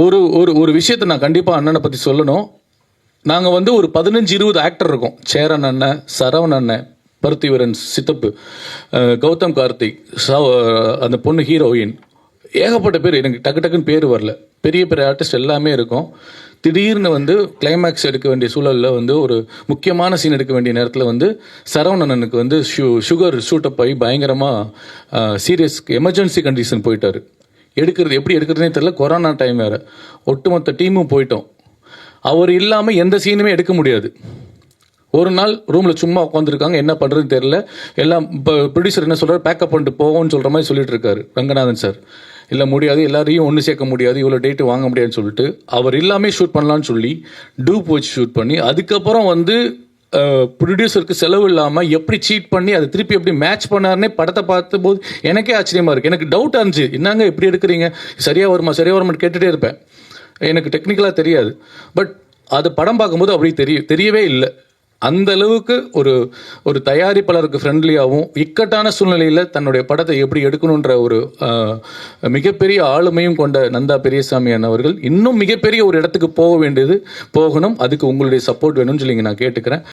ஒரு ஒரு ஒரு விஷயத்தை நான் கண்டிப்பாக அண்ணனை பற்றி சொல்லணும். நாங்கள் வந்து ஒரு 15-20 ஆக்டர் இருக்கோம். சேரன் அண்ணன், சரவண் அண்ணன், பருத்திவரன் சித்தப்பு, கௌதம் கார்த்திக், அந்த பொண்ணு ஹீரோயின், ஏகப்பட்ட பேர். எனக்கு டக்கு டக்குன்னு பேர் வரல. பெரிய பெரிய ஆர்டிஸ்ட் எல்லாமே இருக்கும். திடீர்னு வந்து கிளைமேக்ஸ் எடுக்க வேண்டிய சூழலில் வந்து ஒரு முக்கியமான சீன் எடுக்க வேண்டிய நேரத்தில் வந்து சரவணனுக்கு வந்து சுகர் ஷூட்டப் ஆகி பயங்கரமாக சீரியஸ் எமர்ஜென்சி கண்டிஷன் போயிட்டார். எப்படி எடுக்கிறதுனே தெரியல. கொரோனா டைம் வேறு. ஒட்டுமொத்த டீமும் போயிட்டோம். அவர் இல்லாமல் எந்த சீனுமே எடுக்க முடியாது. ஒரு நாள் ரூமில் சும்மா உட்காந்துருக்காங்க, என்ன பண்ணுறதுன்னு தெரியல. எல்லாம் இப்போ ப்ரொடியூசர் என்ன சொல்கிறார், பேக்கப் பண்ணிட்டு போவோம்னு சொல்கிற மாதிரி சொல்லிட்டு இருக்காரு ரங்கநாதன் சார். இல்லை முடியாது, எல்லாரையும் ஒன்று சேர்க்க முடியாது, இவ்வளோ டேட்டு வாங்க முடியாதுன்னு சொல்லிட்டு அவர் எல்லாமே ஷூட் பண்ணலான்னு சொல்லி டூப் வச்சு ஷூட் பண்ணி, அதுக்கப்புறம் வந்து ப்ரொடியூசருக்கு செலவு இல்லாமல் எப்படி சீட் பண்ணி அதை திருப்பி எப்படி மேட்ச் பண்ணாருன்னே படத்தை பார்த்த போது எனக்கே ஆச்சரியமாக இருக்குது. எனக்கு டவுட்டாக இருந்துச்சு, என்னங்க இப்படி எடுக்கிறீங்க, சரியாக வருமான்னு கேட்டுகிட்டே இருப்பேன். எனக்கு டெக்னிக்கலாக தெரியாது. பட் அது படம் பார்க்கும்போது அப்படி தெரியவே இல்லை. அந்த அளவுக்கு ஒரு தயாரிப்பாளருக்கு ஃப்ரெண்ட்லியாகவும் இக்கட்டான சூழ்நிலையில் தன்னுடைய படத்தை எப்படி எடுக்கணுன்ற ஒரு மிகப்பெரிய ஆளுமையும் கொண்ட நந்தா பெரியசாமி அண்ணவர்கள் இன்னும் மிகப்பெரிய ஒரு இடத்துக்கு போகணும். அதுக்கு உங்களுடைய சப்போர்ட் வேணும்னு சொல்லி நான் கேட்டுக்கிறேன்.